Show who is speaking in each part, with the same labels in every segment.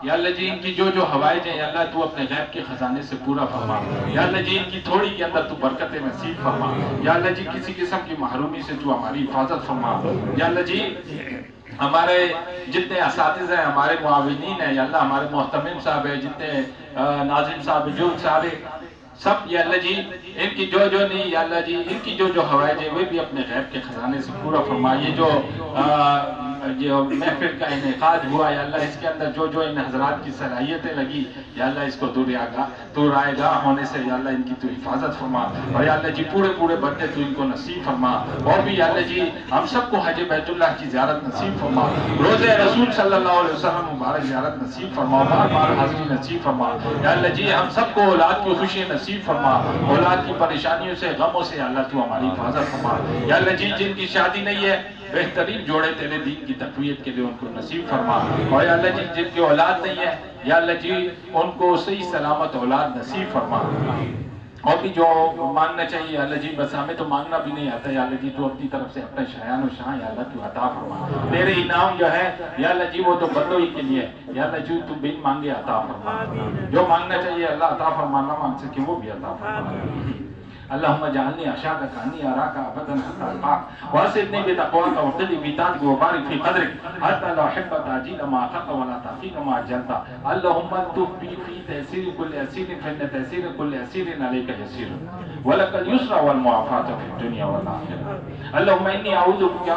Speaker 1: یا اللہ جی ان کی جو حوائج ہیں یا اللہ تو اپنے غیب کے خزانے سے پورا فرما. یا اللہ جی ان کی تھوڑی کے اندر تو برکت نصیب فرما. یا اللہ جی کسی قسم کی محرومی سے تو ہماری حفاظت فرما. یا اللہ جی ہمارے جتنے اساتذہ ہیں، ہمارے معاونین ہیں، یا اللہ ہمارے محتمم صاحب ہیں، جتنے ناظم صاحب جو سارے سب، یا اللہ جی ان کی جو نہیں، یا اللہ جی ان کی جو حوائج ہیں وہ بھی اپنے غیب کے خزانے سے پورا فرما. یہ جو محفل کا انعقاد ہوا یا اللہ اس کے اندر جو ان حضرات کی صلاحیتیں لگی یا اللہ اس کو تو رائے گاہ ہونے سے یا اللہ ان کی تو حفاظت فرما. اور یا اللہ جی پورے بندے تو ان کو نصیب فرما. اور بھی یا اللہ جی ہم سب کو حج بیت اللہ کی زیارت نصیب فرما. روزہ رسول صلی اللہ علیہ وسلم مبارک زیارت نصیب فرما. بار حاضری نصیب فرما. یا اللہ جی ہم سب کو اولاد کی خوشی نصیب فرما. اولاد کی پریشانیوں سے غموں سے اللہ تو ہماری حفاظت فرما. یا اللہ جی جن کی شادی نہیں ہے بہترین جوڑے تیرے دین کی تقویت کے لیے ان کو نصیب فرما. اور یا اللہ جی جن کی اولاد نہیں ہے یا اللہ جی ان کو صحیح سلامت اولاد نصیب فرما. اور بھی جو مانگنا چاہیے اللہ جی بس ہمیں تو مانگنا بھی نہیں آتا. یا اللہ جی تو اپنی طرف سے اپنے شایان و شاہ یا اللہ تو عطا فرما. تیرے انعام جو ہے یا اللہ جی وہ تو بندوں ہی کے لیے یا اللہ جی تو بن مانگے عطا فرما. جو مانگنا چاہیے اللہ عطا فرما، نہ مانگ سکے وہ بھی عطا فرما. اللهم اجعلني اشهدك اني اراك ابدا حتى القاك واسدني بتقواك وارتدي بطاعتك وبارك في قدرك حتى لا احب تعجيل ما اخذت ولا تاخير ما اجلت. اللهم الطف بي في تيسير كل اسير فان تيسير كل اسير عليك يسير ولك اليسر والمعافاه في الدنيا والاخره. اللهم اني اعوذ بك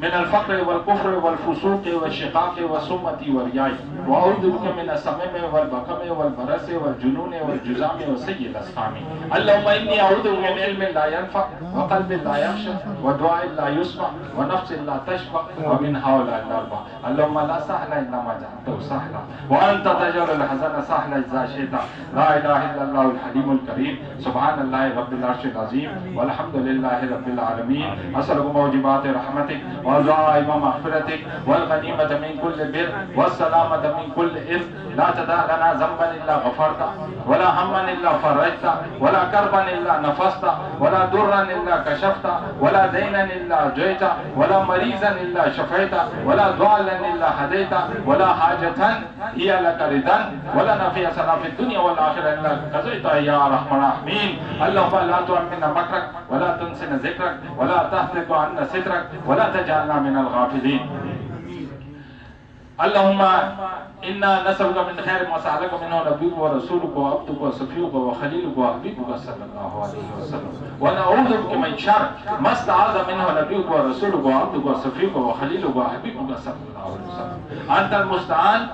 Speaker 1: من الفقر والكفر والفسوق والشقاق والسمة والرياء وأعوذ بك من السمم والبكم والبرص والجنون والجذام وسيء الأسقام. اللهم إني أعوذ بك من علم لا ينفع وقلب لا يخشع ودعاء لا يسمع ونفس لا تشبع ومن هؤلاء الأربعة. اللهم لا سهل إلا ما جعلته سهلا وأنت تجعل الحزن سهلا إذا شئت. لا إله إلا الله الحليم الكريم. سبحان الله رب العرش العظيم والحمد لله رب العالمين. أسألك موجبات رحمتك وعزائم مغفرتك والغنيمة من كل بر والسلامة من كل إثم. لا تدع لنا ذنبا إلا غفرته ولا هما إلا فرجته ولا كربا إلا نفسته ولا ضرا إلا كشفته ولا دينا إلا جئته ولا مريضا إلا شفيته ولا ضالا إلا هديته ولا حاجة هي لك رضا ولا نفي سنا في الدنيا والآخرة إلا قضيتها يا أرحم الراحمين. اللهم لا تؤمن مكرك ولا تنسنا ذكرك ولا تهتك عنا سترك ولا تجعلنا من الغافلين. اللهم إنا نسألك من خير ما سألك منه نبيك ورسولك وعبدك وصفيك وخليلك وحبيبك صلى الله عليه وسلم ونعوذ بك من شر ما استعاذ منه نبيك ورسولك وعبدك وصفيك وخليلك وحبيبك صلى الله عليه وسلم. أنت المستعان.